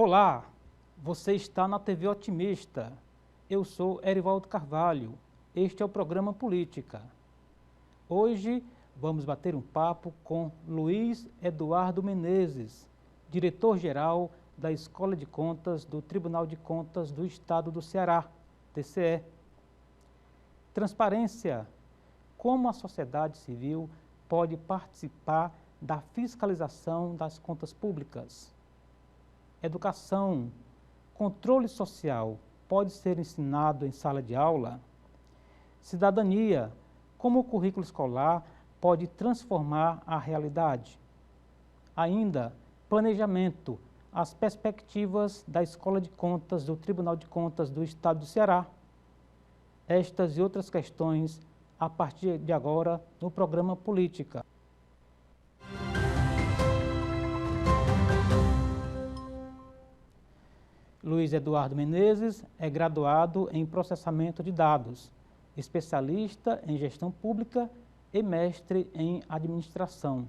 Olá, você está na TV Otimista. Eu sou Erivaldo Carvalho. Este é o programa Política. Hoje vamos bater um papo com Luiz Eduardo Menezes, diretor-geral da Escola de Contas do Tribunal de Contas do Estado do Ceará, TCE. Transparência. Como a sociedade civil pode participar da fiscalização das contas públicas? Educação. Controle social pode ser ensinado em sala de aula? Cidadania. Como o currículo escolar pode transformar a realidade? Ainda, planejamento. As perspectivas da Escola de Contas do Tribunal de Contas do Estado do Ceará. Estas e outras questões a partir de agora no programa Política. Luiz Eduardo Menezes é graduado em processamento de dados, especialista em gestão pública e mestre em administração.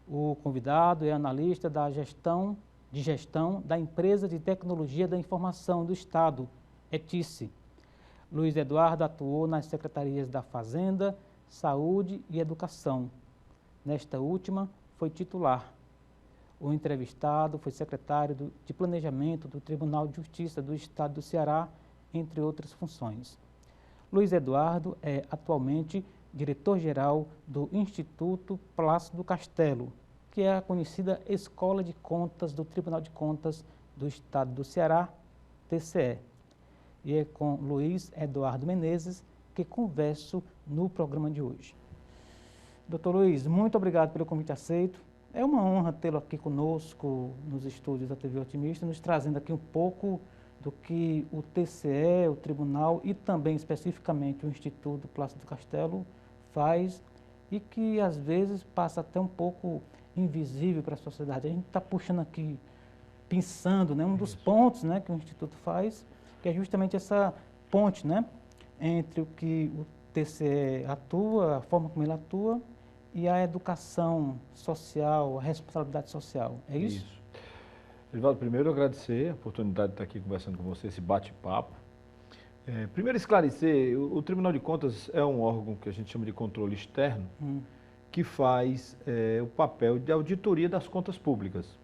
O convidado é analista da gestão da Empresa de Tecnologia da Informação do Estado, ETICE. Luiz Eduardo atuou nas secretarias da Fazenda, Saúde e Educação. Nesta última, foi titular. O entrevistado foi secretário de Planejamento do Tribunal de Justiça do Estado do Ceará, entre outras funções. Luiz Eduardo é atualmente diretor-geral do Instituto Plácido Castelo, que é a conhecida Escola de Contas do Tribunal de Contas do Estado do Ceará, TCE. E é com Luiz Eduardo Menezes que converso no programa de hoje. Doutor Luiz, muito obrigado pelo convite aceito. É uma honra tê-lo aqui conosco nos estúdios da TV Otimista, nos trazendo aqui um pouco do que o TCE, o Tribunal e também especificamente o Instituto Plácido Castelo faz e que às vezes passa até um pouco invisível para a sociedade. A gente está puxando aqui, pensando, né, um dos pontos, né, que o Instituto faz, que é justamente essa ponte, né, entre o que o TCE atua, a forma como ele atua, e a educação social, a responsabilidade social. É isso? Isso. Erivaldo, primeiro agradecer a oportunidade de estar aqui conversando com você, esse bate-papo. Primeiro esclarecer, o Tribunal de Contas é um órgão que a gente chama de controle externo, que faz o papel de auditoria das contas públicas.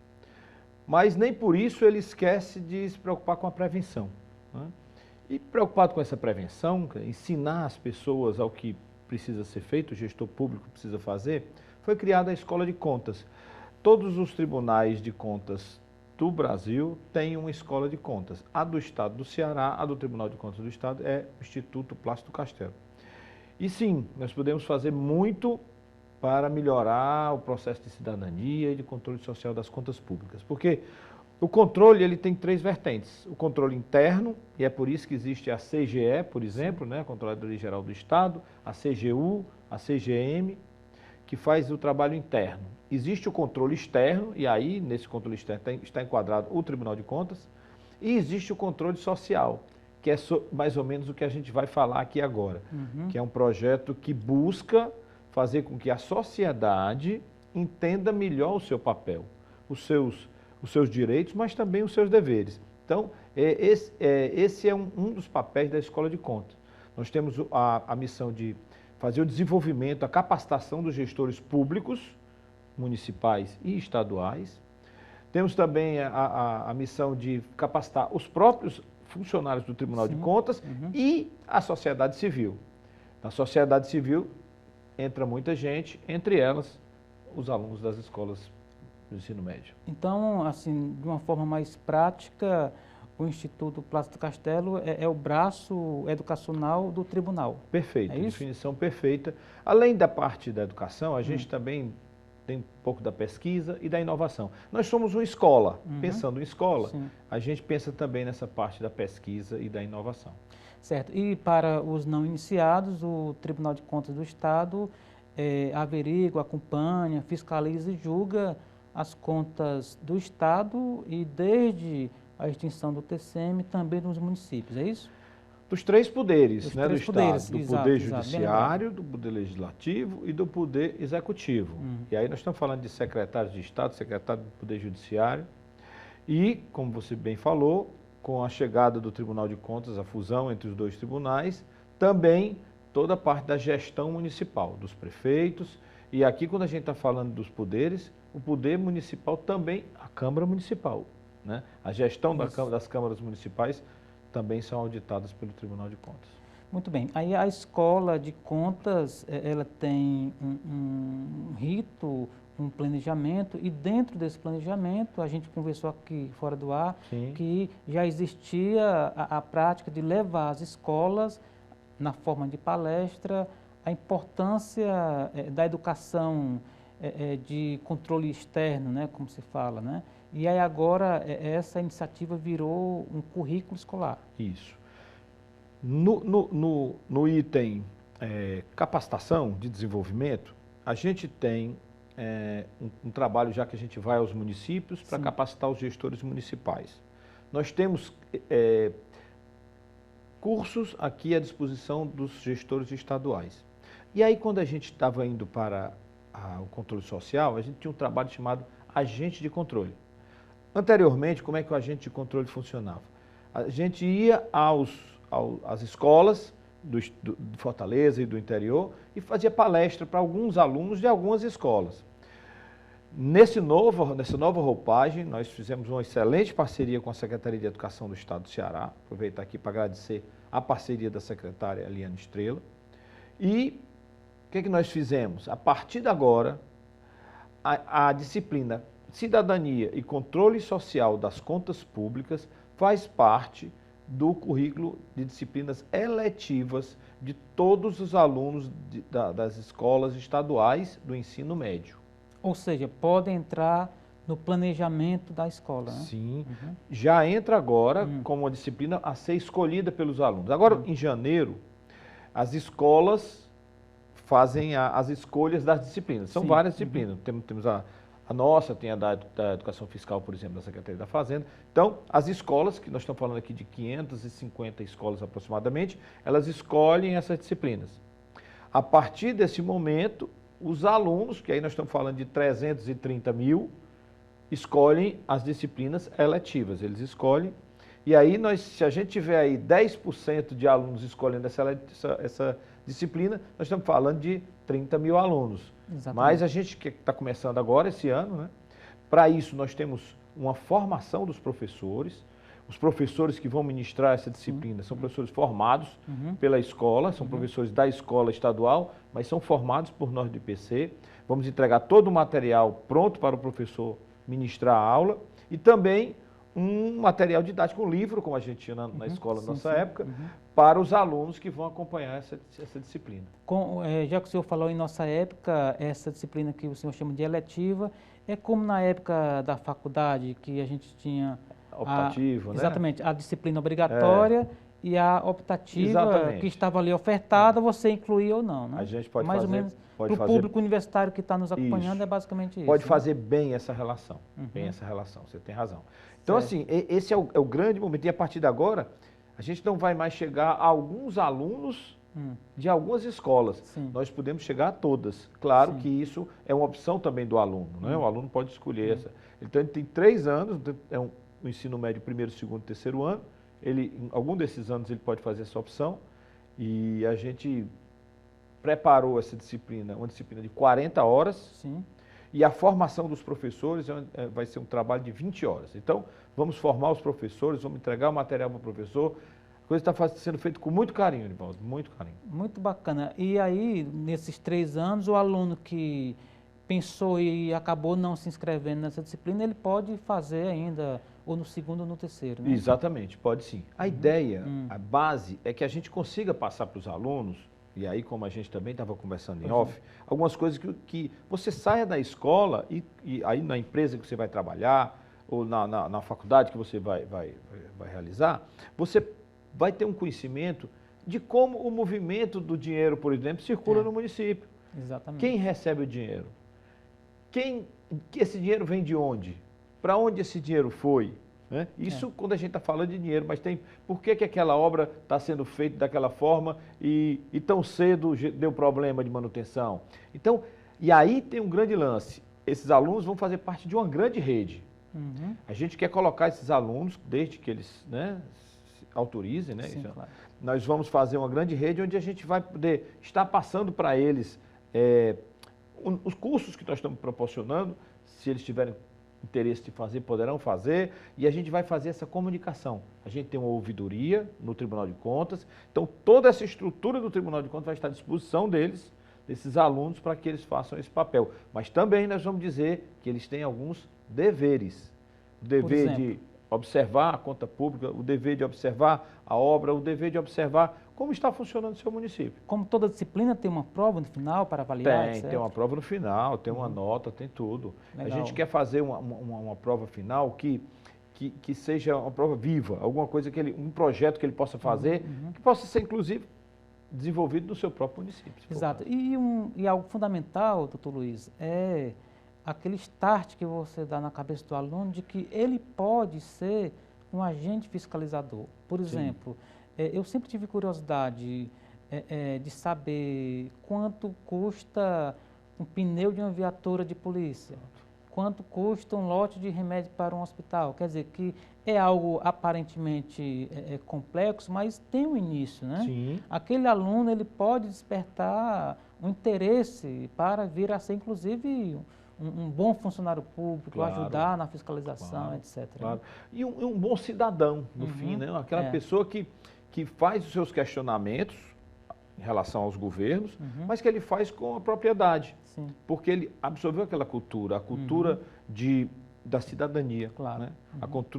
Mas nem por isso ele esquece de se preocupar com a prevenção, né? E preocupado com essa prevenção, ensinar as pessoas ao que precisa ser feito, o gestor público precisa fazer, foi criada a Escola de Contas. Todos os tribunais de contas do Brasil têm uma escola de contas. A do Estado do Ceará, a do Tribunal de Contas do Estado, é o Instituto Plácido Castelo. E sim, nós podemos fazer muito para melhorar o processo de cidadania e de controle social das contas públicas. Porque o controle ele tem três vertentes. O controle interno, e é por isso que existe a CGE, por exemplo, né, a Controladoria Geral do Estado, a CGU, a CGM, que faz o trabalho interno. Existe o controle externo, e aí, nesse controle externo, está enquadrado o Tribunal de Contas, e existe o controle social, que é mais ou menos o que a gente vai falar aqui agora, que é um projeto que busca fazer com que a sociedade entenda melhor o seu papel, os seus direitos, mas também os seus deveres. Então, esse é um dos papéis da Escola de Contas. Nós temos a missão de fazer o desenvolvimento, a capacitação dos gestores públicos, municipais e estaduais. Temos também a missão de capacitar os próprios funcionários do Tribunal de Contas e a sociedade civil. Na sociedade civil entra muita gente, entre elas os alunos das escolas do ensino médio. Então, assim, de uma forma mais prática, o Instituto Plácido Castelo é o braço educacional do tribunal. Perfeito, é isso? Definição perfeita. Além da parte da educação, a gente também tem um pouco da pesquisa e da inovação. Nós somos uma escola. Pensando em escola, a gente pensa também nessa parte da pesquisa e da inovação. Certo. E para os não iniciados, o Tribunal de Contas do Estado averigua, acompanha, fiscaliza e julga as contas do Estado e desde a extinção do TCM também dos municípios, é isso? Dos três poderes, Dos né, três do poderes, Estado, do exato, Poder exato, Judiciário, do Poder Legislativo e do Poder Executivo. E aí nós estamos falando de secretários de Estado, secretário do Poder Judiciário E, como você bem falou, com a chegada do Tribunal de Contas, a fusão entre os dois tribunais, também toda a parte da gestão municipal, dos prefeitos. E aqui, quando a gente está falando dos poderes, o poder municipal também, a Câmara Municipal, né? A gestão das câmaras municipais também são auditadas pelo Tribunal de Contas. Muito bem. Aí a escola de contas, ela tem um rito, um planejamento, e dentro desse planejamento, a gente conversou aqui fora do ar, Sim. que já existia a prática de levar as escolas, na forma de palestra, a importância da educação de controle externo, né, como se fala, né? E aí agora essa iniciativa virou um currículo escolar. Isso. No item capacitação de desenvolvimento, a gente tem um trabalho já que a gente vai aos municípios para capacitar os gestores municipais. Nós temos cursos aqui à disposição dos gestores estaduais. E aí, quando a gente estava indo para o controle social, a gente tinha um trabalho chamado agente de controle. Anteriormente, como é que o agente de controle funcionava? A gente ia às escolas de Fortaleza e do interior e fazia palestra para alguns alunos de algumas escolas. Nessa nova roupagem, nós fizemos uma excelente parceria com a Secretaria de Educação do Estado do Ceará. Aproveitar aqui para agradecer a parceria da secretária Eliane Estrela. E o que nós fizemos? A partir de agora, a disciplina Cidadania e Controle Social das Contas Públicas faz parte do currículo de disciplinas eletivas de todos os alunos das escolas estaduais do ensino médio. Ou seja, pode entrar no planejamento da escola, né? Sim, já entra agora como uma disciplina a ser escolhida pelos alunos. Agora, em janeiro, as escolas fazem as escolhas das disciplinas. São várias disciplinas. Temos a nossa, tem a da Educação Fiscal, por exemplo, da Secretaria da Fazenda. Então, as escolas, que nós estamos falando aqui de 550 escolas aproximadamente, elas escolhem essas disciplinas. A partir desse momento, os alunos, que aí nós estamos falando de 330 mil, escolhem as disciplinas eletivas. Eles escolhem, e aí se a gente tiver aí 10% de alunos escolhendo essa disciplina, nós estamos falando de 30 mil alunos. Exatamente. Mas a gente que está começando agora, esse ano, né? Para isso nós temos uma formação dos professores. Os professores que vão ministrar essa disciplina são professores formados pela escola, são professores da escola estadual, mas são formados por nós do IPC. Vamos entregar todo o material pronto para o professor ministrar a aula e também um material didático, um livro, como a gente tinha na escola na nossa época, para os alunos que vão acompanhar essa disciplina. Já que o senhor falou em nossa época, essa disciplina que o senhor chama de eletiva, é como na época da faculdade, que a gente tinha... Optativo, né? Exatamente, a disciplina obrigatória e a optativa que estava ali ofertada, você incluía ou não, né? A gente pode mais fazer... ou menos, para o público universitário que está nos acompanhando, é basicamente isso. Pode fazer bem essa relação, você tem razão. Então, assim, esse é o grande momento. E a partir de agora, a gente não vai mais chegar a alguns alunos de algumas escolas. Nós podemos chegar a todas. Claro que isso é uma opção também do aluno, né? O aluno pode escolher essa. Então, ele tem 3 anos, no ensino médio, primeiro, segundo, terceiro ano. Em algum desses anos, ele pode fazer essa opção. E a gente preparou essa disciplina, uma disciplina de 40 horas. Sim. E a formação dos professores vai ser um trabalho de 20 horas. Então, vamos formar os professores, vamos entregar o material para o professor. A coisa está sendo feita com muito carinho, Nivaldo, muito carinho. Muito bacana. E aí, nesses 3 anos, o aluno que pensou e acabou não se inscrevendo nessa disciplina, ele pode fazer ainda, ou no segundo ou no terceiro, né? Exatamente, pode sim. A ideia, a base, é que a gente consiga passar para os alunos, e aí, como a gente também estava conversando em off, algumas coisas que você saia da escola e aí na empresa que você vai trabalhar, ou na faculdade que você vai realizar, você vai ter um conhecimento de como o movimento do dinheiro, por exemplo, circula no município. Exatamente. Quem recebe o dinheiro? Esse dinheiro vem de onde? Para onde esse dinheiro foi? Né? Isso quando a gente está falando de dinheiro, mas por que aquela obra está sendo feita daquela forma e tão cedo deu problema de manutenção? Então, e aí tem um grande lance. Esses alunos vão fazer parte de uma grande rede. A gente quer colocar esses alunos, desde que eles, né, se autorizem, né? Sim, claro. Nós vamos fazer uma grande rede onde a gente vai poder estar passando para eles os cursos que nós estamos proporcionando, se eles tiverem interesse de fazer, poderão fazer, e a gente vai fazer essa comunicação. A gente tem uma ouvidoria no Tribunal de Contas, então toda essa estrutura do Tribunal de Contas vai estar à disposição deles, desses alunos, para que eles façam esse papel. Mas também nós vamos dizer que eles têm alguns deveres. O dever de observar a conta pública, o dever de observar a obra, o dever de observar como está funcionando o seu município. Como toda disciplina tem uma prova no final para avaliar? Tem uma prova no final, tem uma nota, tem tudo. Legal. A gente quer fazer uma prova final que seja uma prova viva, alguma coisa um projeto que ele possa fazer, que possa ser, inclusive, desenvolvido no seu próprio município. Exato. E algo fundamental, doutor Luiz, é aquele start que você dá na cabeça do aluno de que ele pode ser um agente fiscalizador. Por exemplo, eu sempre tive curiosidade de saber quanto custa um pneu de uma viatura de polícia, quanto custa um lote de remédio para um hospital. Quer dizer, que é algo aparentemente complexo, mas tem um início, né? Sim. Aquele aluno, ele pode despertar um interesse para vir a ser, inclusive, um bom funcionário público, claro, ajudar na fiscalização, claro, etc. Claro. E um bom cidadão, no fim, né? Aquela pessoa que faz os seus questionamentos em relação aos governos, mas que ele faz com a propriedade. Sim. Porque ele absorveu aquela cultura, a cultura da cidadania, claro, né?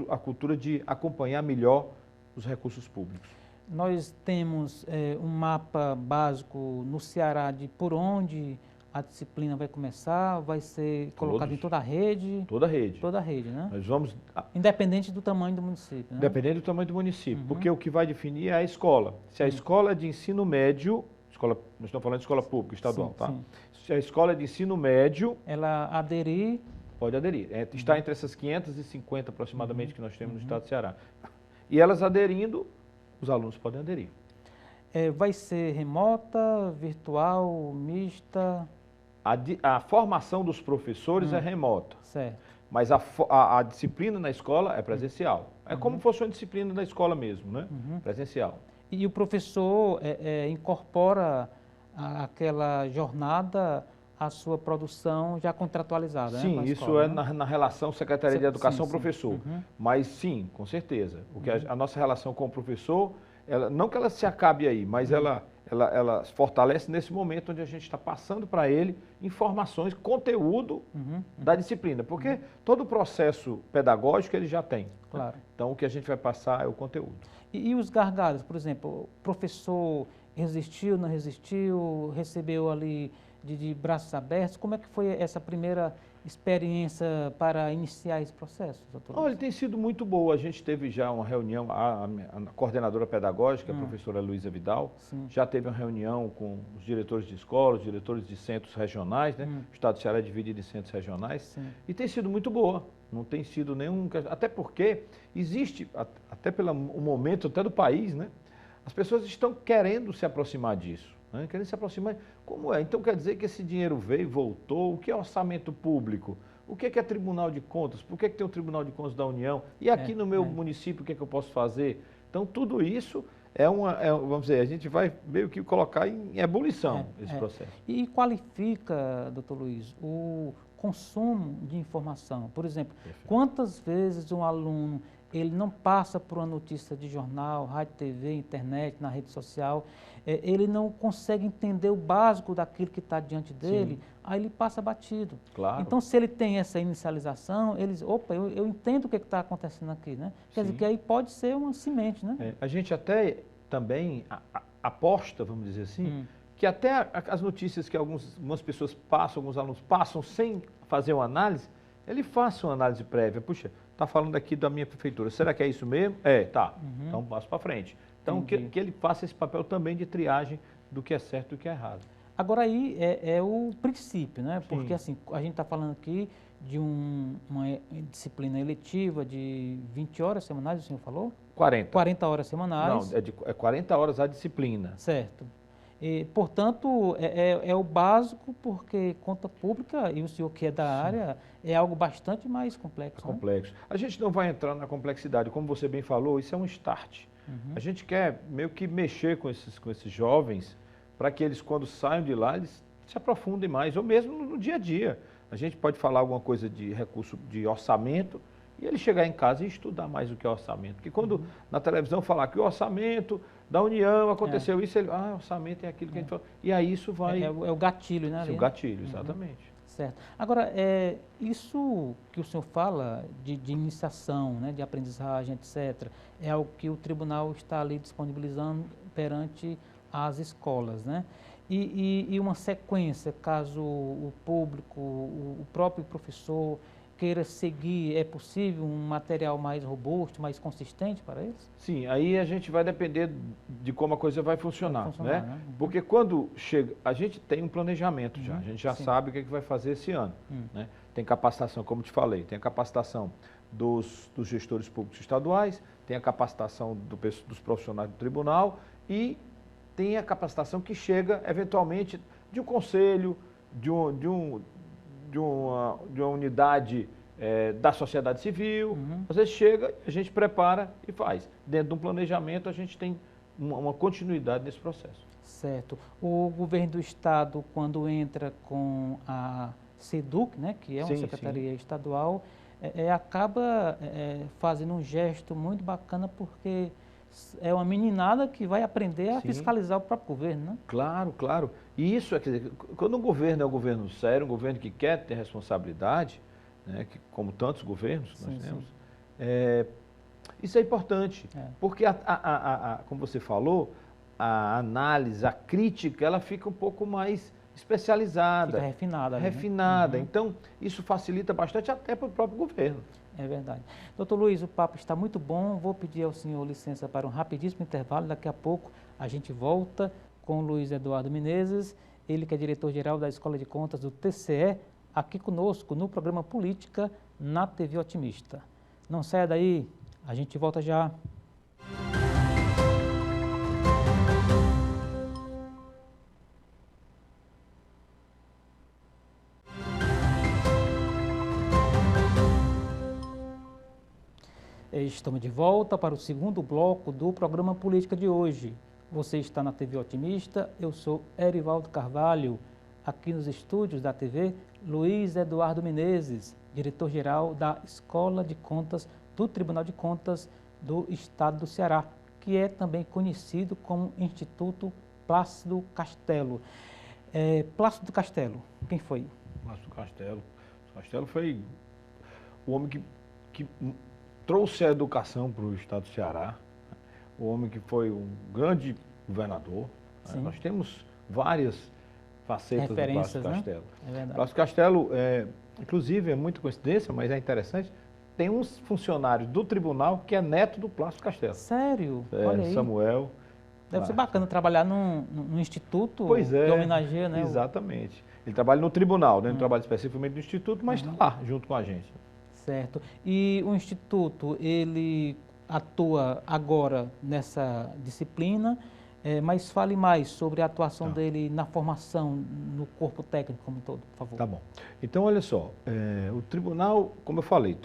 A cultura de acompanhar melhor os recursos públicos. Nós temos um mapa básico no Ceará de por onde a disciplina vai começar, vai ser colocada em toda a rede? Toda a rede. Toda a rede, né? Nós vamos... Independente do tamanho do município, né? Independente do tamanho do município, porque o que vai definir é a escola. Se a escola de ensino médio, nós estamos falando de escola pública, estadual, tá? Sim. Se a escola de ensino médio... Ela aderir... Pode aderir. Está entre essas 550 aproximadamente que nós temos no estado do Ceará. E elas aderindo, os alunos podem aderir. Vai ser remota, virtual, mista? A formação dos professores é remota, certo. Mas a disciplina na escola é presencial. É como se fosse uma disciplina da escola mesmo, né? Presencial. E o professor incorpora aquela jornada à sua produção já contratualizada, sim, né? Sim, isso é na relação Secretaria de Educação-professor. Mas sim, com certeza. Porque a nossa relação com o professor, não que ela se acabe aí, mas ela fortalece nesse momento onde a gente está passando para ele informações, conteúdo da disciplina, porque todo o processo pedagógico ele já tem. Claro. Então, o que a gente vai passar é o conteúdo. E os gargalos, por exemplo, o professor resistiu, não resistiu, recebeu ali de braços abertos, como é que foi essa primeira experiência para iniciar esse processo, doutor? Olha, tem sido muito boa. A gente teve já uma reunião, a coordenadora pedagógica, a professora Luísa Vidal, já teve uma reunião com os diretores de escolas, os diretores de centros regionais, né? O estado do Ceará é dividido em centros regionais, e tem sido muito boa. Não tem sido nenhum... Até porque existe, até pelo momento até do país, né? As pessoas estão querendo se aproximar disso. Querendo se aproximar. Como é? Então quer dizer que esse dinheiro veio e voltou? O que é orçamento público? O que é Tribunal de Contas? Por que tem o Tribunal de Contas da União? E aqui no meu município, o que é que eu posso fazer? Então tudo isso vamos dizer, a gente vai meio que colocar em ebulição esse processo. E qualifica, doutor Luiz, o consumo de informação. Por exemplo, quantas vezes um aluno ele não passa por uma notícia de jornal, rádio, TV, internet, na rede social, ele não consegue entender o básico daquilo que está diante dele, aí ele passa batido. Claro. Então, se ele tem essa inicialização, ele diz, opa, eu entendo o que está acontecendo aqui, né? Quer dizer, que aí pode ser uma semente, né? A gente até também aposta, vamos dizer assim, que até as notícias que algumas pessoas passam, alguns alunos passam sem fazer uma análise, ele faça uma análise prévia. Puxa, está falando aqui da minha prefeitura, será que é isso mesmo? Tá. Então passo para frente. Então que ele faça esse papel também de triagem do que é certo e do que é errado. Agora aí é o princípio, né? Porque assim, a gente está falando aqui de uma disciplina eletiva de 20 horas semanais, o senhor falou? 40. 40 horas semanais. Não, é 40 horas a disciplina. Certo. Portanto, é o básico, porque conta pública, e o senhor que é da área, é algo bastante mais complexo. É complexo. A gente não vai entrar na complexidade, como você bem falou, isso é um start. A gente quer meio que mexer com esses jovens, para que eles, quando saiam de lá, eles se aprofundem mais, ou mesmo no dia a dia. A gente pode falar alguma coisa de recurso de orçamento, e ele chegar em casa e estudar mais o que é orçamento. Porque quando na televisão falar que o orçamento da União aconteceu isso, ele, orçamento é aquilo que a gente falou. E aí isso vai... É o gatilho, né? É o gatilho, exatamente. Certo. Agora, isso que o senhor fala de iniciação, né, de aprendizagem, etc., é algo que o tribunal está ali disponibilizando perante as escolas, né? E uma sequência, caso o público, o próprio professor queira seguir, é possível um material mais robusto, mais consistente para eles? Sim, aí a gente vai depender de como a coisa vai funcionar, né? Porque quando chega, a gente tem um planejamento já, a gente já sabe o que vai fazer esse ano, né? Tem capacitação, como te falei, tem a capacitação dos gestores públicos estaduais, tem a capacitação dos profissionais do tribunal e tem a capacitação que chega, eventualmente, de um conselho, de uma unidade da sociedade civil. Às vezes chega, a gente prepara e faz. Dentro de um planejamento, a gente tem uma continuidade nesse processo. Certo. O governo do estado, quando entra com a SEDUC, né, que é uma secretaria estadual, acaba fazendo um gesto muito bacana, porque é uma meninada que vai aprender a fiscalizar o próprio governo, né? Claro, claro. E isso quer dizer, quando um governo é um governo sério, um governo que quer ter responsabilidade, né, que, como tantos governos nós temos, isso é importante. Porque, como você falou, a análise, a crítica, ela fica um pouco mais especializada. Fica refinada. Refinada. Então, isso facilita bastante até para o próprio governo. É verdade. Doutor Luiz, o papo está muito bom. Vou pedir ao senhor licença para um rapidíssimo intervalo. Daqui a pouco a gente volta com o Luiz Eduardo Menezes, ele que é diretor-geral da Escola de Contas do TCE, aqui conosco no programa Política na TV Otimista. Não saia daí, a gente volta já. Estamos de volta para o segundo bloco do programa Política de hoje. Você está na TV Otimista, eu sou Erivaldo Carvalho, aqui nos estúdios da TV, Luiz Eduardo Menezes, diretor-geral da Escola de Contas do Tribunal de Contas do Estado do Ceará, que é também conhecido como Instituto Plácido Castelo. Plácido Castelo, quem foi? Plácido Castelo. Castelo foi o homem que trouxe a educação para o estado do Ceará, o homem que foi um grande governador. Nós temos várias facetas do Plácido Castelo. É verdade. Plácido Castelo, inclusive, é muita coincidência, mas é interessante, tem uns funcionários do tribunal que é neto do Plácido Castelo. Sério? Olha aí. Samuel. Deve ser bacana trabalhar num instituto que homenageia, né? Exatamente. Ele trabalha no tribunal, né? Ele trabalha especificamente no instituto, mas está lá, junto com a gente. Certo. E o Instituto, ele atua agora nessa disciplina, mas fale mais sobre a atuação dele na formação, no corpo técnico como um todo, por favor. Tá bom. Então, olha só, o tribunal, como eu falei,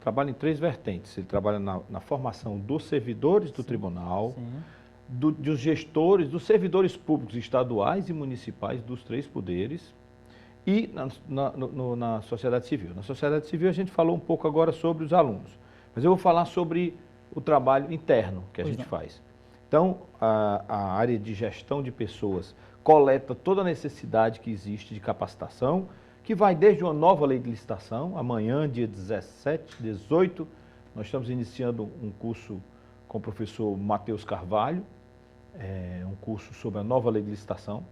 trabalha em 3 vertentes. Ele trabalha na formação dos servidores do tribunal, dos gestores, dos servidores públicos estaduais e municipais dos 3 poderes, e na sociedade civil. Na sociedade civil a gente falou um pouco agora sobre os alunos, mas eu vou falar sobre o trabalho interno que a gente faz. Então, a área de gestão de pessoas coleta toda a necessidade que existe de capacitação, que vai desde uma nova lei de licitação, amanhã, dia 17, 18, nós estamos iniciando um curso com o professor Matheus Carvalho, um curso sobre a nova lei de licitação,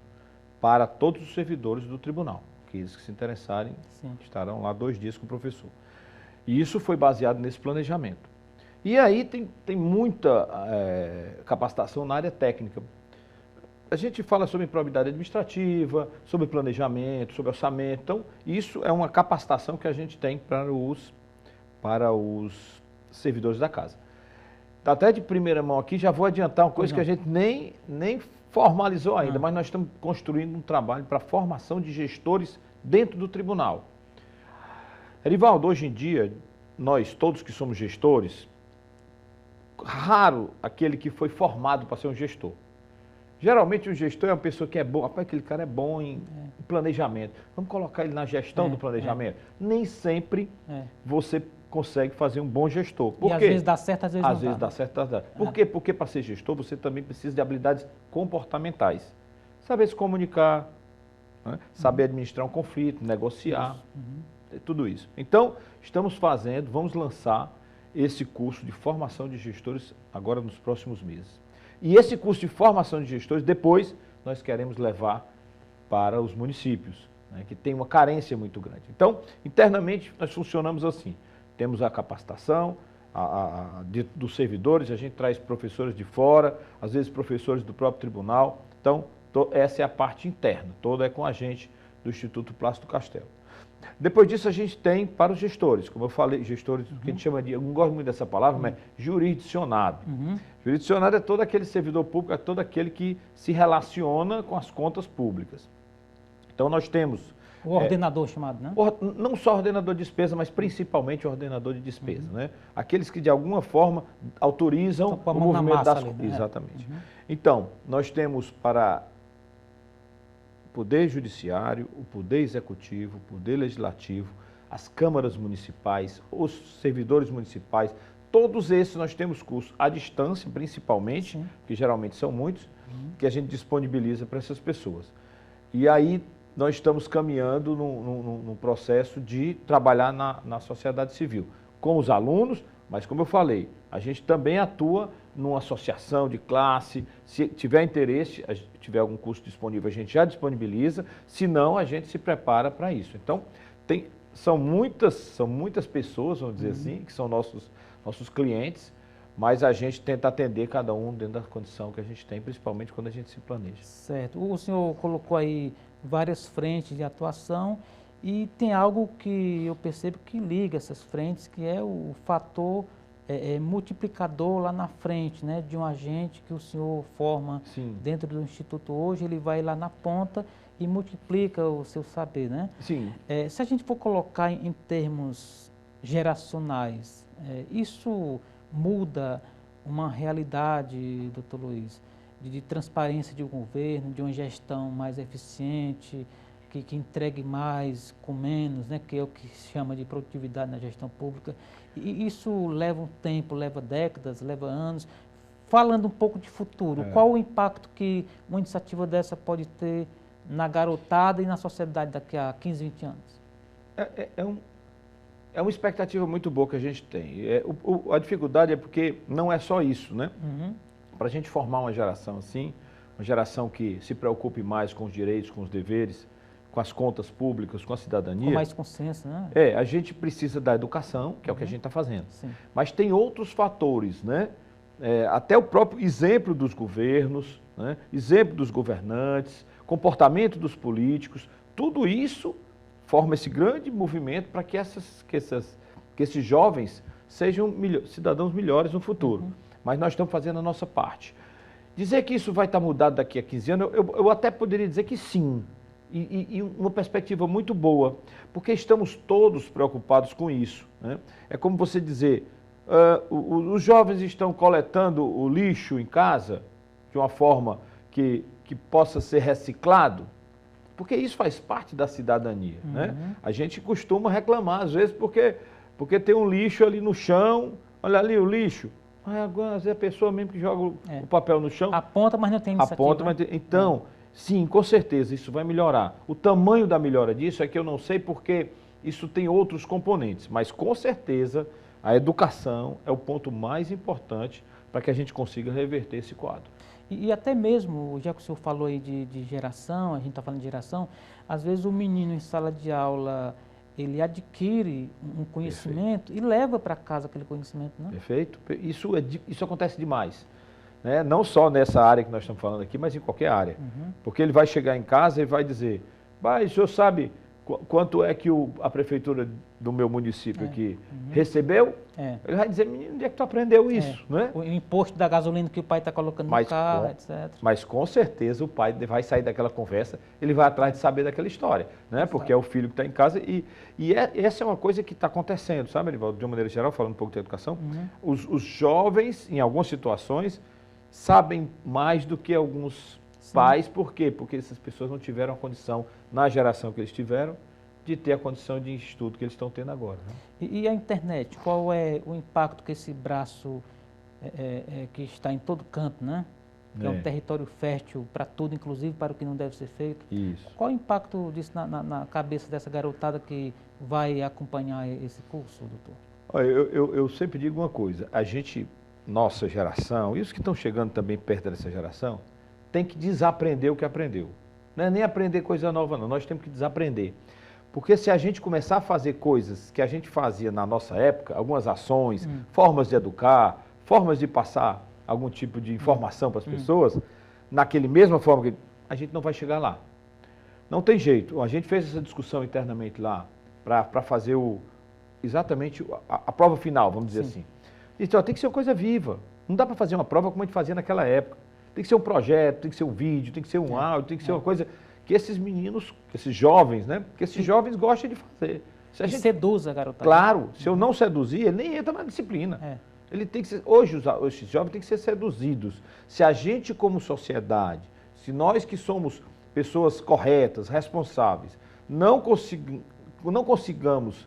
para todos os servidores do tribunal. Aqueles que se interessarem estarão lá 2 dias com o professor. E isso foi baseado nesse planejamento. E aí tem muita capacitação na área técnica. A gente fala sobre improbidade administrativa, sobre planejamento, sobre orçamento. Então, isso é uma capacitação que a gente tem para os servidores da casa. até de primeira mão aqui, já vou adiantar uma coisa que a gente nem formalizou ainda, mas nós estamos construindo um trabalho para a formação de gestores dentro do tribunal. Erivaldo, hoje em dia, nós todos que somos gestores, raro aquele que foi formado para ser um gestor. Geralmente um gestor é uma pessoa que é bom, rapaz, aquele cara é bom em planejamento. Vamos colocar ele na gestão do planejamento. Nem sempre você consegue fazer um bom gestor. Por quê? Às vezes dá certo, às vezes não dá. Às vezes dá certo, às vezes dá. Por quê? Porque para ser gestor você também precisa de habilidades comportamentais. Saber se comunicar, né? Saber administrar um conflito, negociar, tudo isso. Então, vamos lançar esse curso de formação de gestores agora nos próximos meses. E esse curso de formação de gestores, depois, nós queremos levar para os municípios, né, que tem uma carência muito grande. Então, internamente, nós funcionamos assim. Temos a capacitação dos servidores, a gente traz professores de fora, às vezes professores do próprio tribunal. Então, essa é a parte interna, toda é com a gente do Instituto Plácido Castelo. Depois disso, a gente tem para os gestores, como eu falei, gestores, que a gente chama de, eu não gosto muito dessa palavra, mas jurisdicionado. Jurisdicionado é todo aquele servidor público, é todo aquele que se relaciona com as contas públicas. Então, nós temos... O ordenador chamado, né? Não só ordenador de despesa, mas principalmente ordenador de despesa, né? Aqueles que, de alguma forma, autorizam o movimento das contas. Exatamente. Então, nós temos para... Poder Judiciário, o Poder Executivo, o Poder Legislativo, as câmaras municipais, os servidores municipais, todos esses nós temos cursos à distância, principalmente, que geralmente são muitos, que a gente disponibiliza para essas pessoas. E aí nós estamos caminhando num processo de trabalhar na sociedade civil, com os alunos, mas como eu falei, a gente também atua numa associação de classe, se tiver interesse, tiver algum curso disponível, a gente já disponibiliza, se não, a gente se prepara para isso. Então, são muitas pessoas, vamos dizer assim, que são nossos clientes, mas a gente tenta atender cada um dentro da condição que a gente tem, principalmente quando a gente se planeja. Certo. O senhor colocou aí várias frentes de atuação e tem algo que eu percebo que liga essas frentes, que é o fator multiplicador lá na frente, né, de um agente que o senhor forma dentro do Instituto hoje, ele vai lá na ponta e multiplica o seu saber, né? Sim. Se a gente for colocar em termos geracionais, isso muda uma realidade, doutor Luiz, de transparência de um governo, de uma gestão mais eficiente, que entregue mais com menos, né, que é o que se chama de produtividade na gestão pública. E isso leva um tempo, leva décadas, leva anos. Falando um pouco de futuro, qual o impacto que uma iniciativa dessa pode ter na garotada e na sociedade daqui a 15, 20 anos? É uma expectativa muito boa que a gente tem. A dificuldade é porque não é só isso, né? Para a gente formar uma geração assim, uma geração que se preocupe mais com os direitos, com os deveres, com as contas públicas, com a cidadania. Com mais consenso, né? A gente precisa da educação, que é o que a gente está fazendo. Sim. Mas tem outros fatores, né? Até o próprio exemplo dos governos, né? Exemplo dos governantes, comportamento dos políticos, tudo isso forma esse grande movimento para que esses jovens sejam cidadãos melhores no futuro. Mas nós estamos fazendo a nossa parte. Dizer que isso vai estar mudado daqui a 15 anos, eu até poderia dizer que sim. E uma perspectiva muito boa, porque estamos todos preocupados com isso, né? É como você dizer, os jovens estão coletando o lixo em casa de uma forma que possa ser reciclado, porque isso faz parte da cidadania, né? A gente costuma reclamar, às vezes, porque tem um lixo ali no chão, olha ali o lixo, agora é a pessoa mesmo que joga o papel no chão. Aponta, mas não tem iniciativa. Aponta, mas então... Sim, com certeza, isso vai melhorar. O tamanho da melhora disso é que eu não sei porque isso tem outros componentes, mas com certeza a educação é o ponto mais importante para que a gente consiga reverter esse quadro. E até mesmo, já que o senhor falou aí de geração, a gente está falando de geração, às vezes o menino em sala de aula, ele adquire um conhecimento e leva para casa aquele conhecimento, né? Perfeito. Isso acontece demais. Né? Não só nessa área que nós estamos falando aqui, mas em qualquer área. Porque ele vai chegar em casa e vai dizer, pai, o senhor sabe Quanto é que a prefeitura do meu município aqui recebeu? Ele vai dizer, menino, onde é que tu aprendeu isso? Né? O imposto da gasolina que o pai está colocando no carro, etc. Mas com certeza o pai vai sair daquela conversa, ele vai atrás de saber daquela história, né? Porque é o filho que está em casa essa é uma coisa que está acontecendo, sabe, Erivaldo? De uma maneira geral, falando um pouco de educação, os jovens, em algumas situações, sabem mais do que alguns pais. Por quê? Porque essas pessoas não tiveram a condição, na geração que eles tiveram, de ter a condição de estudo que eles estão tendo agora. Né? E a internet, qual é o impacto que esse braço que está em todo canto, né? Que é um território fértil para tudo, inclusive para o que não deve ser feito. Isso. Qual o impacto disso na cabeça dessa garotada que vai acompanhar esse curso, doutor? Olha, eu sempre digo uma coisa, nossa geração, e os que estão chegando também perto dessa geração, tem que desaprender o que aprendeu. Não é nem aprender coisa nova, não. Nós temos que desaprender. Porque se a gente começar a fazer coisas que a gente fazia na nossa época, algumas ações, formas de educar, formas de passar algum tipo de informação para as pessoas, naquele mesma forma que a gente não vai chegar lá. Não tem jeito. A gente fez essa discussão internamente lá para fazer exatamente a prova final, vamos dizer assim. Então, tem que ser uma coisa viva. Não dá para fazer uma prova como a gente fazia naquela época. Tem que ser um projeto, tem que ser um vídeo, tem que ser um áudio, tem que ser uma coisa que esses meninos, esses jovens, né? Que esses jovens gostam de fazer. Se a gente seduz a garotada. Claro, se eu não seduzir, ele nem entra na disciplina. Ele tem que ser, hoje esses jovens têm que ser seduzidos. Se a gente como sociedade, se nós que somos pessoas corretas, responsáveis, não consigamos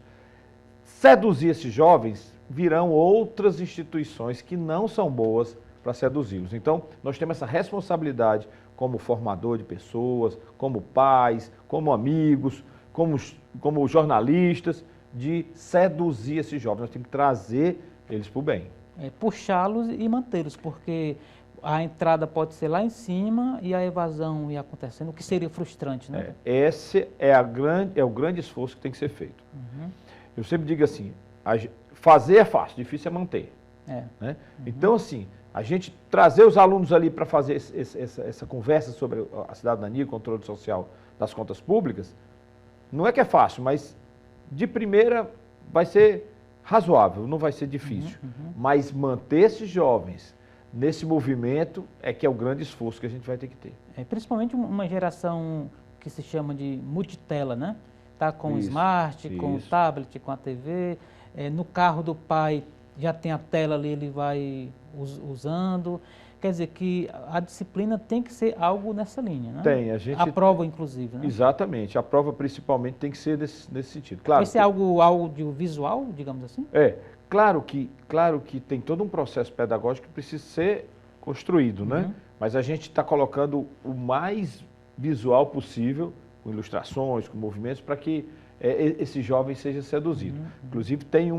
seduzir esses jovens, virão outras instituições que não são boas para seduzi-los. Então, nós temos essa responsabilidade como formador de pessoas, como pais, como amigos, como jornalistas, de seduzir esses jovens. Nós temos que trazer eles para o bem. Puxá-los e mantê-los, porque a entrada pode ser lá em cima e a evasão ia acontecendo, o que seria frustrante, né? Esse é o grande esforço que tem que ser feito. Eu sempre digo assim, fazer é fácil, difícil é manter. Né? Então, assim, a gente trazer os alunos ali para fazer essa conversa sobre a cidadania, o controle social das contas públicas, não é que é fácil, mas de primeira vai ser razoável, não vai ser difícil. Mas manter esses jovens nesse movimento é que é o grande esforço que a gente vai ter que ter. Principalmente uma geração que se chama de multitela, né? Tá com o smart, com o tablet, com a TV, no carro do pai já tem a tela ali, ele vai usando. Quer dizer que a disciplina tem que ser algo nessa linha, né? Tem, a prova, inclusive, né? Exatamente, a prova principalmente tem que ser nesse sentido. Claro, esse é algo audiovisual, digamos assim? Claro que tem todo um processo pedagógico que precisa ser construído, né? Mas a gente está colocando o mais visual possível, com ilustrações, com movimentos, para que esse jovem seja seduzido. Inclusive tem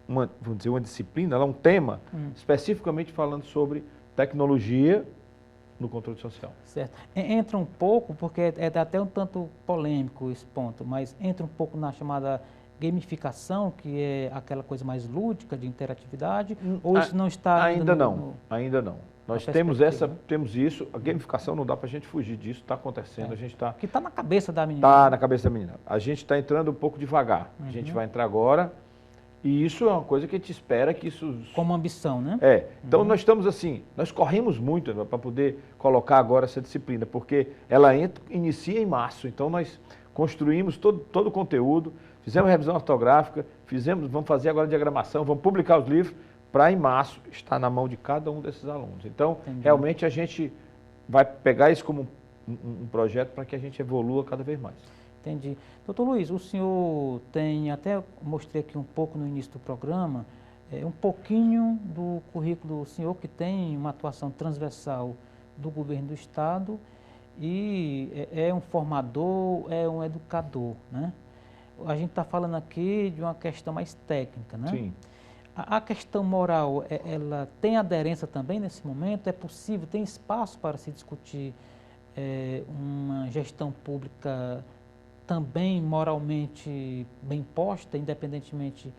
vamos dizer, uma disciplina, um tema, especificamente falando sobre tecnologia no controle social. Certo. Entra um pouco, porque é até um tanto polêmico esse ponto, mas entra um pouco na chamada gamificação, que é aquela coisa mais lúdica, de interatividade, ou isso não está ainda não. Nós temos isso, a gamificação não dá para a gente fugir disso, está acontecendo, a gente está... Que está na cabeça da menina. Está na cabeça da menina. A gente está entrando um pouco devagar, a gente vai entrar agora, e isso é uma coisa que a gente espera que isso... Como ambição, né? Então nós estamos assim, nós corremos muito para poder colocar agora essa disciplina, porque ela inicia em março, então nós construímos todo o conteúdo, fizemos revisão ortográfica, vamos fazer agora a diagramação, vamos publicar os livros, para em março estar na mão de cada um desses alunos. Então, realmente a gente vai pegar isso como um projeto para que a gente evolua cada vez mais. Entendi. Doutor Luiz, o senhor tem, até mostrei aqui um pouco no início do programa, um pouquinho do currículo do senhor, que tem uma atuação transversal do governo do Estado e é um formador, é um educador, né? A gente está falando aqui de uma questão mais técnica, né? Sim. A questão moral, ela tem aderência também nesse momento? É possível, tem espaço para se discutir uma gestão pública também moralmente bem posta, independentemente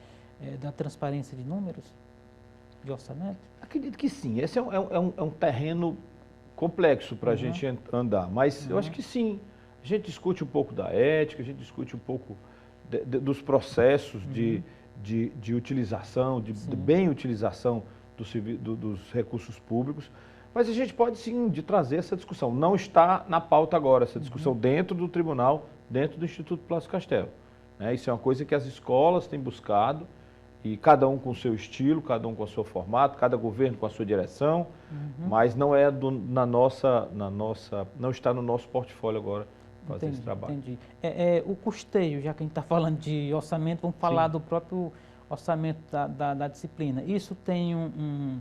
da transparência de números, de orçamento? Acredito que sim. Esse é um terreno complexo para a gente andar, mas eu acho que sim. A gente discute um pouco da ética, a gente discute um pouco dos processos de utilização, de bem utilização dos recursos públicos, mas a gente pode sim trazer essa discussão. Não está na pauta agora, essa discussão dentro do tribunal, dentro do Instituto Plácido Castelo. Isso é uma coisa que as escolas têm buscado, e cada um com o seu estilo, cada um com o seu formato, cada governo com a sua direção, mas não é não está no nosso portfólio agora fazer esse trabalho. Entendi. O custeio, já que a gente está falando de orçamento, vamos falar do próprio orçamento da disciplina. Isso tem um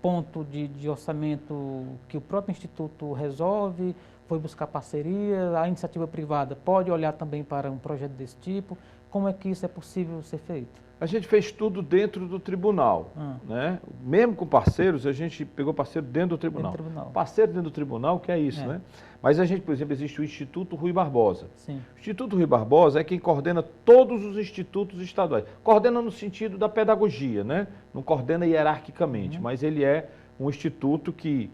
ponto de orçamento que o próprio Instituto resolve, foi buscar parceria, a iniciativa privada pode olhar também para um projeto desse tipo. Como é que isso é possível ser feito? A gente fez tudo dentro do tribunal, né? Mesmo com parceiros, a gente pegou parceiro dentro do tribunal. Parceiro dentro do tribunal, que é isso, né? Mas a gente, por exemplo, existe o Instituto Rui Barbosa. Sim. O Instituto Rui Barbosa é quem coordena todos os institutos estaduais. Coordena no sentido da pedagogia, né? Não coordena hierarquicamente, mas ele é um instituto que...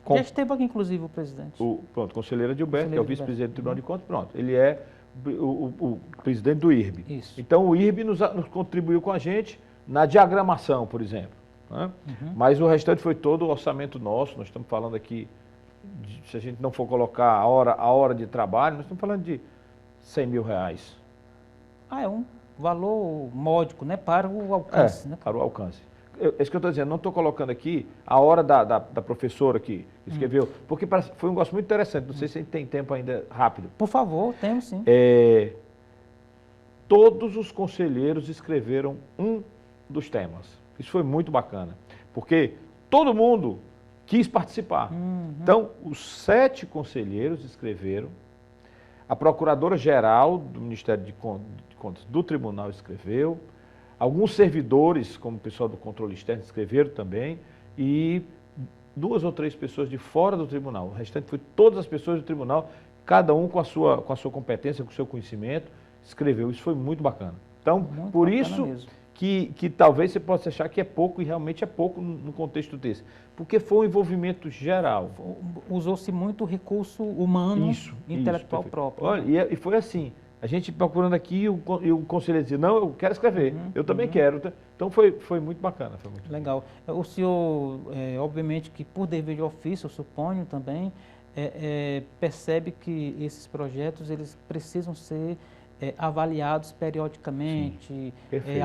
Já esteve aqui, inclusive, o presidente. Pronto, conselheiro Adilberto, que é o vice-presidente do Tribunal de Contas, pronto. Ele é o presidente do IRB. Isso. Então, o IRB nos contribuiu com a gente na diagramação, por exemplo. Né? Mas o restante foi todo o orçamento nosso. Nós estamos falando aqui, se a gente não for colocar a hora de trabalho, nós estamos falando de R$100 mil. É um valor módico, né? Para o alcance. Né? Para o alcance. É isso que eu estou dizendo, não estou colocando aqui a hora da professora que escreveu, porque foi um negócio muito interessante, não sei se a gente tem tempo ainda rápido. Por favor, temos sim. Todos os conselheiros escreveram um dos temas. Isso foi muito bacana, porque todo mundo quis participar. Então, os 7 conselheiros escreveram, a Procuradora-Geral do Ministério de Contas do Tribunal escreveu, alguns servidores, como o pessoal do controle externo, escreveram também, e 2 ou 3 pessoas de fora do tribunal. O restante foi todas as pessoas do tribunal, cada um com a sua competência, com o seu conhecimento, escreveu. Isso foi muito bacana. Então, muito por isso que talvez você possa achar que é pouco, e realmente é pouco no contexto desse. Porque foi um envolvimento geral. Usou-se muito recurso humano, intelectual próprio. Olha, e foi assim. A gente procurando aqui e o conselheiro dizia, não, eu quero escrever, eu também quero. Então foi muito bacana. Foi muito legal. O senhor, obviamente que por dever de ofício, eu suponho também, percebe que esses projetos eles precisam ser avaliados periodicamente,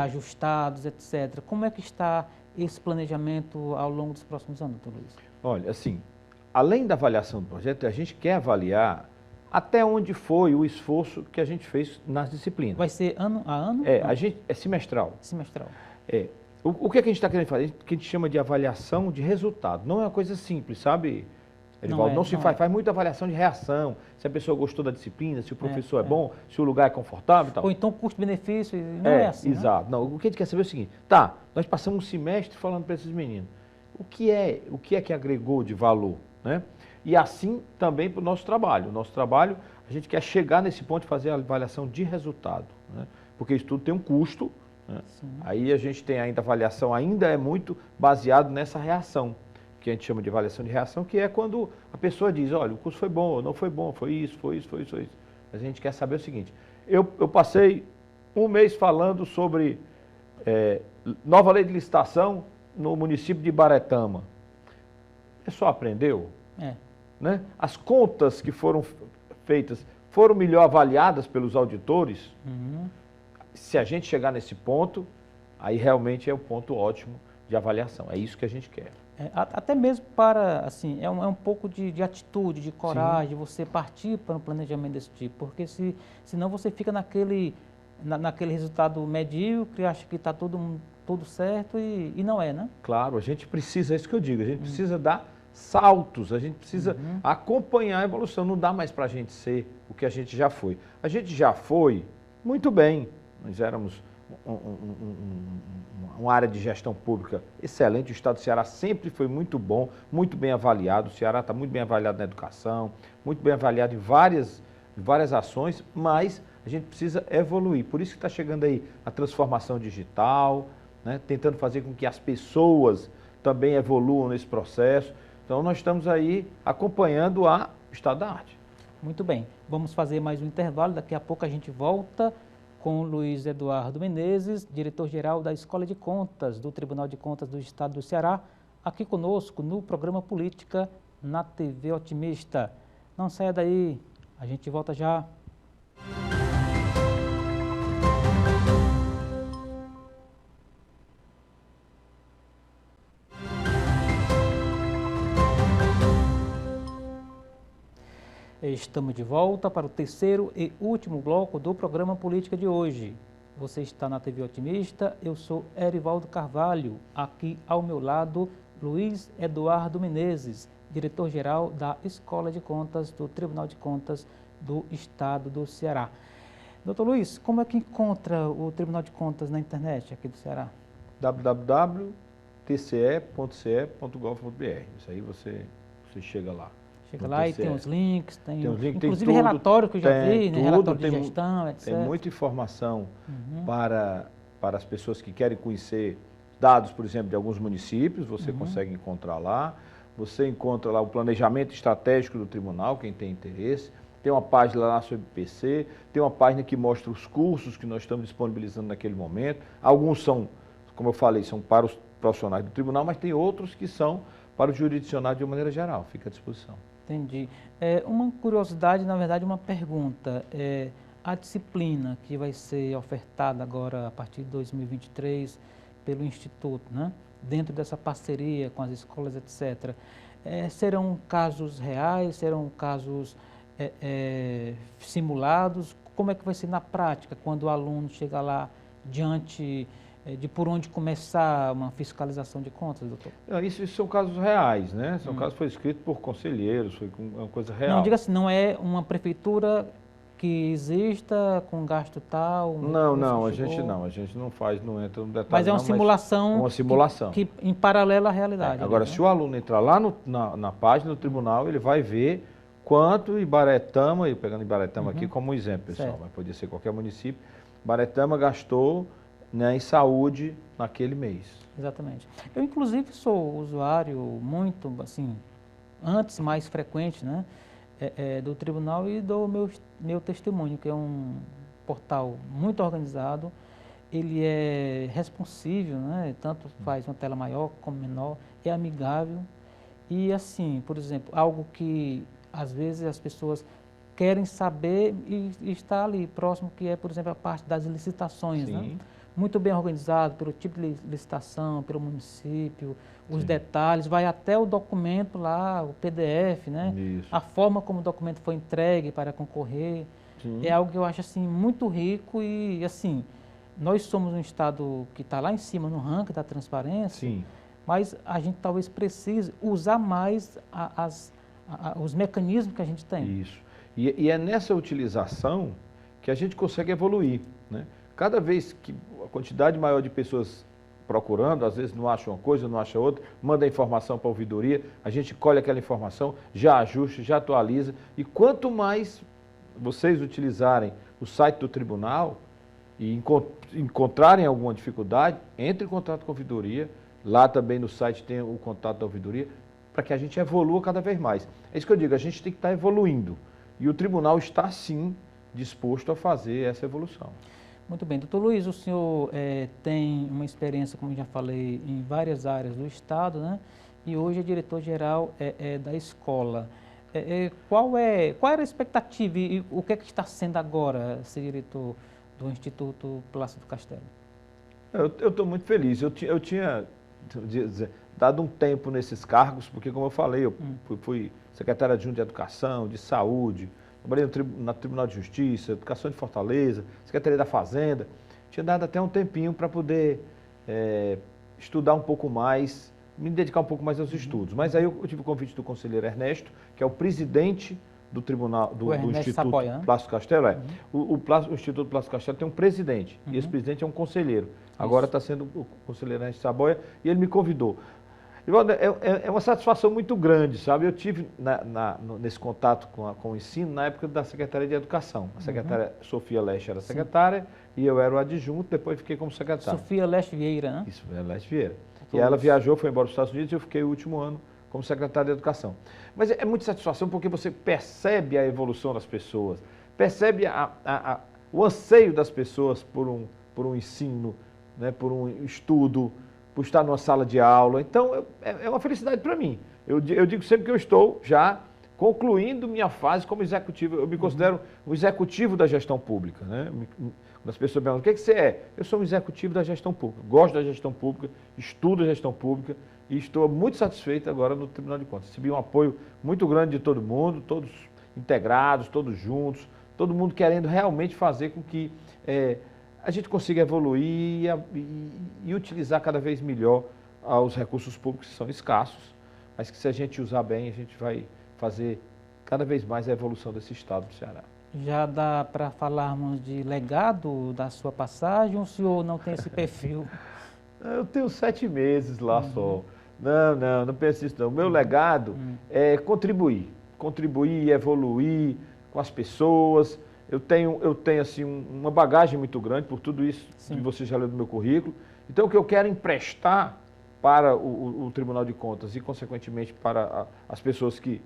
ajustados, etc. Como é que está esse planejamento ao longo dos próximos anos, doutor Luiz? Olha, assim, além da avaliação do projeto, a gente quer avaliar até onde foi o esforço que a gente fez nas disciplinas. Vai ser ano a ano? É semestral. Semestral. O que a gente está querendo fazer? O que a gente chama de avaliação de resultado. Não é uma coisa simples, sabe, Erivaldo? Não se faz muita avaliação de reação, se a pessoa gostou da disciplina, se o professor é bom, se o lugar é confortável e tal. Ou então custo-benefício, não é assim, exato. Não, o que a gente quer saber é o seguinte, nós passamos um semestre falando para esses meninos, o que é que agregou de valor, né? E assim também para o nosso trabalho. O nosso trabalho, a gente quer chegar nesse ponto de fazer a avaliação de resultado, né? Porque isso tudo tem um custo, né? Aí a gente tem ainda a avaliação, ainda é muito baseado nessa reação, que a gente chama de avaliação de reação, que é quando a pessoa diz, olha, o curso foi bom, ou não foi bom, foi isso. Mas a gente quer saber o seguinte, eu passei um mês falando sobre nova lei de licitação no município de Ibaretama. O pessoal aprendeu? Né? As contas que foram feitas foram melhor avaliadas pelos auditores? Se a gente chegar nesse ponto, aí realmente é um ponto ótimo de avaliação. É isso que a gente quer. Até mesmo para, assim, é um pouco de atitude, de coragem, de você partir para um planejamento desse tipo, porque senão você fica naquele resultado medíocre, acha que está tudo certo e não é, né? Claro, a gente precisa, é isso que eu digo, a gente precisa dar saltos, a gente precisa acompanhar a evolução, não dá mais para a gente ser o que a gente já foi. A gente já foi muito bem, nós éramos uma área de gestão pública excelente, o Estado do Ceará sempre foi muito bom, muito bem avaliado, o Ceará está muito bem avaliado na educação, muito bem avaliado em várias ações, mas a gente precisa evoluir, por isso que está chegando aí a transformação digital, né, tentando fazer com que as pessoas também evoluam nesse processo. Então, nós estamos aí acompanhando o estado da arte. Muito bem, vamos fazer mais um intervalo, daqui a pouco a gente volta com Luiz Eduardo Menezes, diretor-geral da Escola de Contas do Tribunal de Contas do Estado do Ceará, aqui conosco no programa Política na TV Otimista. Não saia daí, a gente volta já. Estamos de volta para o terceiro e último bloco do programa Política de hoje. Você está na TV Otimista, eu sou Erivaldo Carvalho, aqui ao meu lado Luiz Eduardo Menezes, diretor-geral da Escola de Contas do Tribunal de Contas do Estado do Ceará. Doutor Luiz, como é que encontra o Tribunal de Contas na internet aqui do Ceará? www.tce.ce.gov.br. Isso aí você chega lá. Chega lá e tem os links, tem os links, inclusive tem tudo, relatório que eu já vi, né? Relatório de tem, gestão, etc. Tem muita informação para as pessoas que querem conhecer dados, por exemplo, de alguns municípios, você consegue encontrar lá. Você encontra lá o planejamento estratégico do tribunal, quem tem interesse. Tem uma página lá sobre PC, tem uma página que mostra os cursos que nós estamos disponibilizando naquele momento. Alguns são, como eu falei, são para os profissionais do tribunal, mas tem outros que são para o jurisdicionado de uma maneira geral. Fica à disposição. Entendi. Uma curiosidade, na verdade, uma pergunta. A disciplina que vai ser ofertada agora a partir de 2023 pelo Instituto, né? Dentro dessa parceria com as escolas, etc., serão casos reais, serão casos simulados? Como é que vai ser na prática, quando o aluno chega lá diante de por onde começar uma fiscalização de contas, doutor? Isso são casos reais, né? São casos que foi escrito por conselheiros, foi uma coisa real. Não, diga assim, não é uma prefeitura que exista com gasto tal? Não, a gente não faz, não entra no detalhe. Mas é uma simulação, uma simulação. Que em paralelo à realidade. Agora, né? se o aluno entrar lá na página do tribunal, ele vai ver quanto Ibaretama, e pegando Ibaretama aqui como exemplo, pessoal, Certo. mas podia ser qualquer município, Ibaretama gastou, né, em saúde naquele mês. Exatamente. Eu, inclusive, sou usuário muito, assim, antes mais frequente, né, do tribunal e do meu testemunho, que é um portal muito organizado. Ele é responsível, né, tanto faz uma tela maior como menor, é amigável e, assim, por exemplo, algo que às vezes as pessoas querem saber e está ali próximo, que é, por exemplo, a parte das licitações, né? Muito bem organizado pelo tipo de licitação, pelo município, os detalhes, vai até o documento lá, o PDF, né? Isso. A forma como o documento foi entregue para concorrer. É algo que eu acho assim muito rico e assim, nós somos um estado que está lá em cima no ranking da transparência, mas a gente talvez precise usar mais os mecanismos que a gente tem. Isso. E é nessa utilização que a gente consegue evoluir, né? Cada vez que a quantidade maior de pessoas procurando, às vezes não acha uma coisa, não acha outra, manda a informação para a ouvidoria, a gente colhe aquela informação, já ajusta, já atualiza, e quanto mais vocês utilizarem o site do tribunal e encontrarem alguma dificuldade, entre em contato com a ouvidoria, lá também no site tem o contato da ouvidoria, para que a gente evolua cada vez mais. É isso que eu digo, a gente tem que estar evoluindo, e o tribunal está sim disposto a fazer essa evolução. Muito bem. Doutor Luiz, o senhor tem uma experiência, como já falei, em várias áreas do Estado, né? E hoje é diretor-geral da escola. Qual era a expectativa e o que é que está sendo agora ser diretor do Instituto Plácido Castelo? Eu estou muito feliz. Eu tinha dado um tempo nesses cargos, porque, como eu falei, eu fui secretário adjunto de Educação, de Saúde, trabalhei no Tribunal de Justiça, Educação de Fortaleza, Secretaria da Fazenda. Tinha dado até um tempinho para poder estudar um pouco mais, me dedicar um pouco mais aos estudos. Mas aí eu tive o convite do conselheiro Ernesto, que é o presidente do Tribunal do Instituto Saboia, né? Plácido Castelo. O Instituto Plácido Castelo tem um presidente, e esse presidente é um conselheiro. Agora está sendo o conselheiro Ernesto Saboia, e ele me convidou. É uma satisfação muito grande, sabe? Eu tive nesse contato com o ensino na época da Secretaria de Educação. A secretária Sofia Leste era secretária e eu era o adjunto, depois fiquei como secretário. Sofia Leste Vieira, né? Isso, Leste Vieira. E ela viajou, foi embora para os Estados Unidos e eu fiquei o último ano como secretário de Educação. Mas é muita satisfação porque você percebe a evolução das pessoas, percebe o anseio das pessoas por um ensino, né, por um estudo, por estar numa sala de aula. Então, é uma felicidade para mim. Eu digo sempre que eu estou já concluindo minha fase como executivo. Eu me considero um executivo da gestão pública, né? Quando as pessoas perguntam, o que você é? Eu sou um executivo da gestão pública. Gosto da gestão pública, estudo a gestão pública e estou muito satisfeito agora no Tribunal de Contas. Recebi um apoio muito grande de todo mundo, todos integrados, todos juntos, todo mundo querendo realmente fazer com que a gente consiga evoluir e utilizar cada vez melhor os recursos públicos que são escassos, mas que se a gente usar bem, a gente vai fazer cada vez mais a evolução desse estado do Ceará. Já dá para falarmos de legado da sua passagem ou o senhor não tem esse perfil? Eu tenho 7 meses lá só. Não penso isso não. O meu legado é contribuir, evoluir com as pessoas. Eu tenho assim, uma bagagem muito grande por tudo isso que você já leu do meu currículo. Então, o que eu quero emprestar para o Tribunal de Contas e, consequentemente, para as pessoas que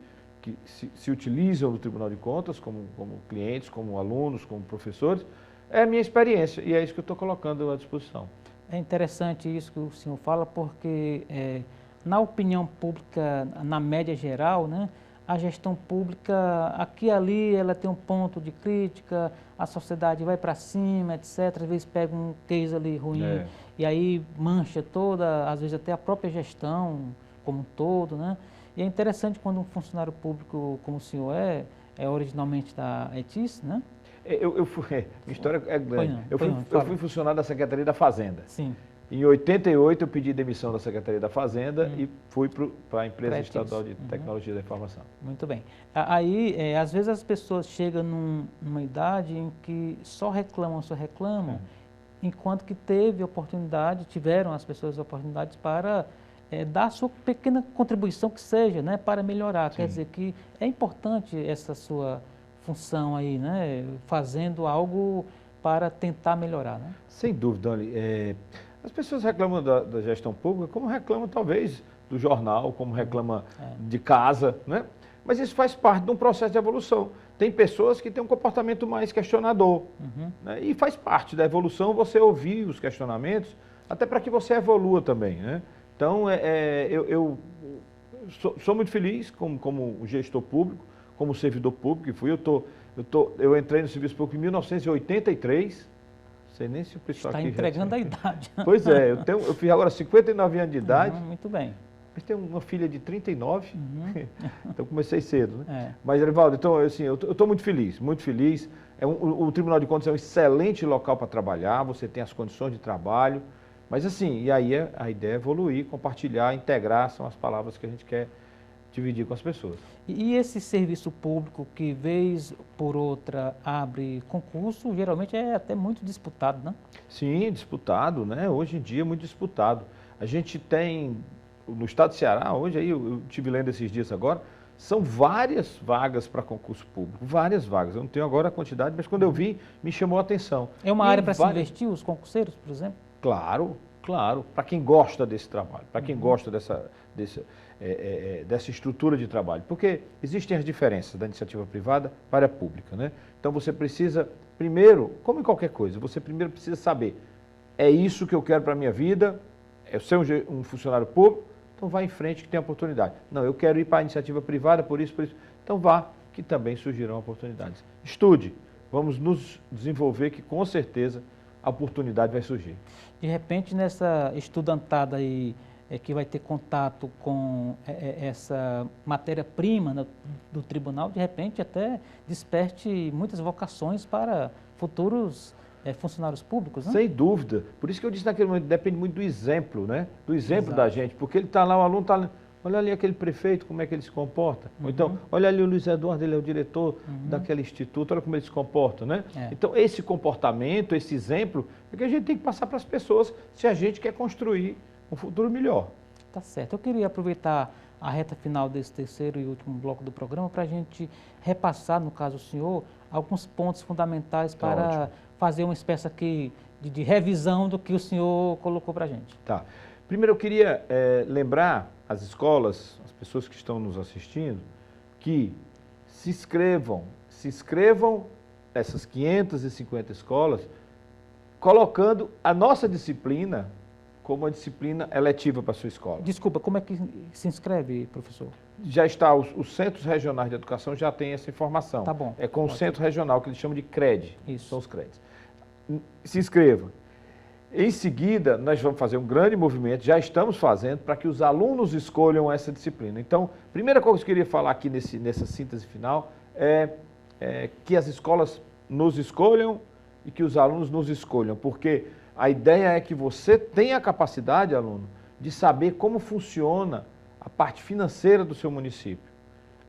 se utilizam do Tribunal de Contas, como clientes, como alunos, como professores, é a minha experiência e é isso que eu estou colocando à disposição. É interessante isso que o senhor fala, porque na opinião pública, na média geral, né, a gestão pública, aqui e ali, ela tem um ponto de crítica, a sociedade vai para cima, etc. Às vezes pega um case ali ruim e aí mancha toda, às vezes até a própria gestão como um todo, né? E é interessante quando um funcionário público como o senhor é originalmente da ETIS, né? Minha história é grande. Eu fui funcionário da Secretaria da Fazenda. Sim. Em 88 eu pedi demissão da Secretaria da Fazenda e fui para a Empresa Estadual de Tecnologia da Informação. Muito bem. Aí, às vezes as pessoas chegam numa idade em que só reclamam, enquanto que tiveram as pessoas oportunidades para dar a sua pequena contribuição que seja, né, para melhorar. Sim. Quer dizer que é importante essa sua função aí, né, fazendo algo para tentar melhorar, né? Sem dúvida, Dani. As pessoas reclamam da gestão pública como reclamam talvez do jornal, como reclamam de casa, né? Mas isso faz parte de um processo de evolução. Tem pessoas que têm um comportamento mais questionador, né? E faz parte da evolução você ouvir os questionamentos, até para que você evolua também, né? Então, eu sou muito feliz como gestor público, como servidor público que fui. Eu entrei no serviço público em 1983. Não sei nem se o pessoal aqui... Está entregando a idade. Pois é, eu fiz agora 59 anos de idade. Muito bem. Mas tenho uma filha de 39, então comecei cedo, né? Mas, Erivaldo, então, assim, eu estou muito feliz, muito feliz. O Tribunal de Contas é um excelente local para trabalhar, você tem as condições de trabalho. Mas assim, e aí a ideia é evoluir, compartilhar, integrar, são as palavras que a gente quer dividir com as pessoas. E esse serviço público que, vez por outra, abre concurso, geralmente é até muito disputado, né? Sim, disputado, né? Hoje em dia é muito disputado. A gente tem, no estado de Ceará, hoje, aí eu estive lendo esses dias agora, são várias vagas para concurso público, várias vagas. Eu não tenho agora a quantidade, mas quando eu vi, me chamou a atenção. É uma área para se investir, os concurseiros, por exemplo? Claro, para quem gosta desse trabalho, para quem gosta dessa estrutura de trabalho. Porque existem as diferenças da iniciativa privada para a pública, né? Então você precisa, primeiro, como em qualquer coisa, você primeiro precisa saber, é isso que eu quero para a minha vida, eu ser um funcionário público, então vá em frente que tem oportunidade. Não, eu quero ir para a iniciativa privada, por isso. Então vá, que também surgirão oportunidades. Estude, vamos nos desenvolver que com certeza a oportunidade vai surgir. De repente, nessa estudantada aí, que vai ter contato com essa matéria-prima do tribunal, de repente até desperte muitas vocações para futuros funcionários públicos, né? Sem dúvida. Por isso que eu disse naquele momento, depende muito do exemplo, né? Do exemplo da gente, porque ele está lá, o aluno está lá, olha ali aquele prefeito, como é que ele se comporta. Ou então, olha ali o Luiz Eduardo, ele é o diretor daquele instituto, olha como ele se comporta, né? Então, esse comportamento, esse exemplo, é que a gente tem que passar para as pessoas se a gente quer construir um futuro melhor. Tá certo. Eu queria aproveitar a reta final desse terceiro e último bloco do programa para a gente repassar, no caso o senhor, alguns pontos fundamentais para fazer uma espécie aqui de revisão do que o senhor colocou para a gente. Tá. Primeiro eu queria lembrar as escolas, as pessoas que estão nos assistindo, que se inscrevam essas 550 escolas, colocando a nossa disciplina como uma disciplina eletiva para a sua escola. Desculpa, como é que se inscreve, professor? Já está, os centros regionais de educação já têm essa informação. Tá bom. É com o centro regional, que eles chamam de CRED. Isso. São os CREDs. Se inscreva. Em seguida, nós vamos fazer um grande movimento, já estamos fazendo, para que os alunos escolham essa disciplina. Então, a primeira coisa que eu queria falar aqui nessa síntese final é que as escolas nos escolham e que os alunos nos escolham, porque a ideia é que você tenha a capacidade, aluno, de saber como funciona a parte financeira do seu município,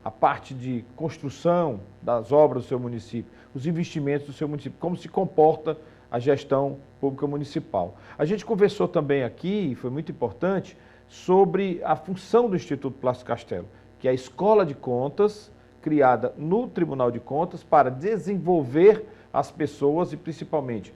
a parte de construção das obras do seu município, os investimentos do seu município, como se comporta a gestão pública municipal. A gente conversou também aqui, e foi muito importante, sobre a função do Instituto Plácido Castelo, que é a escola de contas criada no Tribunal de Contas para desenvolver as pessoas e principalmente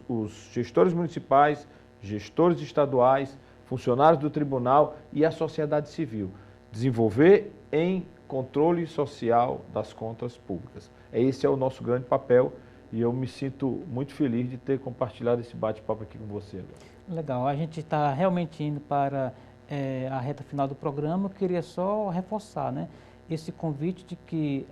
os gestores municipais, gestores estaduais, funcionários do tribunal e a sociedade civil. Desenvolver em controle social das contas públicas. Esse é o nosso grande papel e eu me sinto muito feliz de ter compartilhado esse bate-papo aqui com você. Legal, a gente está realmente indo para a reta final do programa. Eu queria só reforçar, né, esse convite de que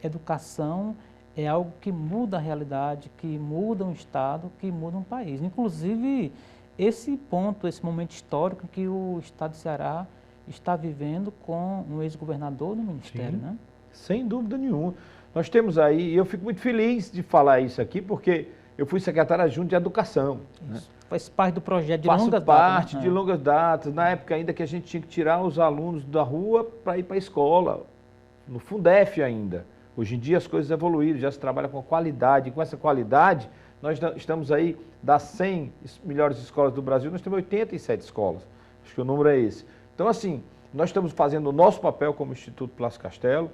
educação é algo que muda a realidade, que muda um estado, que muda um país. Inclusive, esse ponto, esse momento histórico que o estado de Ceará está vivendo com um ex-governador do Ministério, Sim, né? Sem dúvida nenhuma. Nós temos aí, e eu fico muito feliz de falar isso aqui, porque eu fui secretário adjunto de Educação. Né? Faz parte do projeto de Faço longas datas. parte de longas datas, na época ainda que a gente tinha que tirar os alunos da rua para ir para a escola, no Fundef ainda. Hoje em dia as coisas evoluíram, já se trabalha com qualidade, e com essa qualidade nós estamos aí, das 100 melhores escolas do Brasil, nós temos 87 escolas, acho que o número é esse. Então assim, nós estamos fazendo o nosso papel como Instituto Plácido Castelo,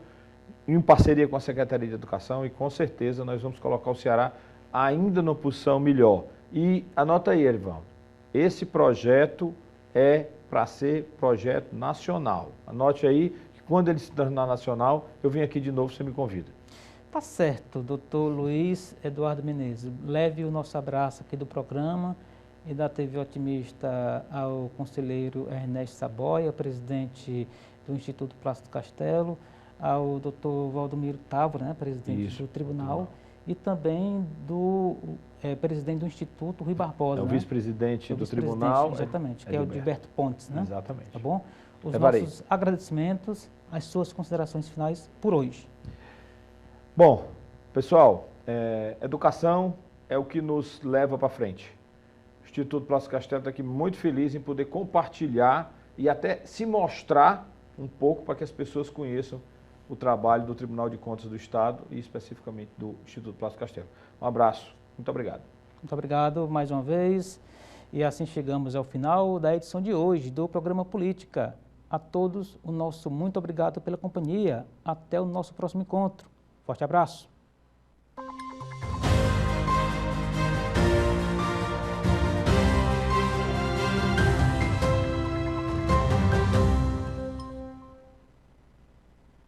em parceria com a Secretaria de Educação e com certeza nós vamos colocar o Ceará ainda numa posição melhor. E anota aí, Erivaldo, esse projeto é para ser projeto nacional. Anote aí que quando ele se tornar nacional, eu venho aqui de novo, você me convida. Tá certo, doutor Luiz Eduardo Menezes. Leve o nosso abraço aqui do programa e da TV Otimista ao conselheiro Ernesto Saboia, presidente do Instituto Plácido Castelo, ao doutor Valdomiro Távora, né, presidente do tribunal, e também do presidente do Instituto, Rui Barbosa. É o vice-presidente do tribunal. Exatamente, que é o Gilberto Pontes, né? Exatamente. Tá bom? Os nossos agradecimentos, as suas considerações finais por hoje. Bom, pessoal, educação é o que nos leva para frente. O Instituto Plácido Castelo está aqui muito feliz em poder compartilhar e até se mostrar um pouco para que as pessoas conheçam o trabalho do Tribunal de Contas do Estado e especificamente do Instituto Plácido Castelo. Um abraço, muito obrigado. Muito obrigado mais uma vez e assim chegamos ao final da edição de hoje do programa Política. A todos o nosso muito obrigado pela companhia. Até o nosso próximo encontro. Forte abraço.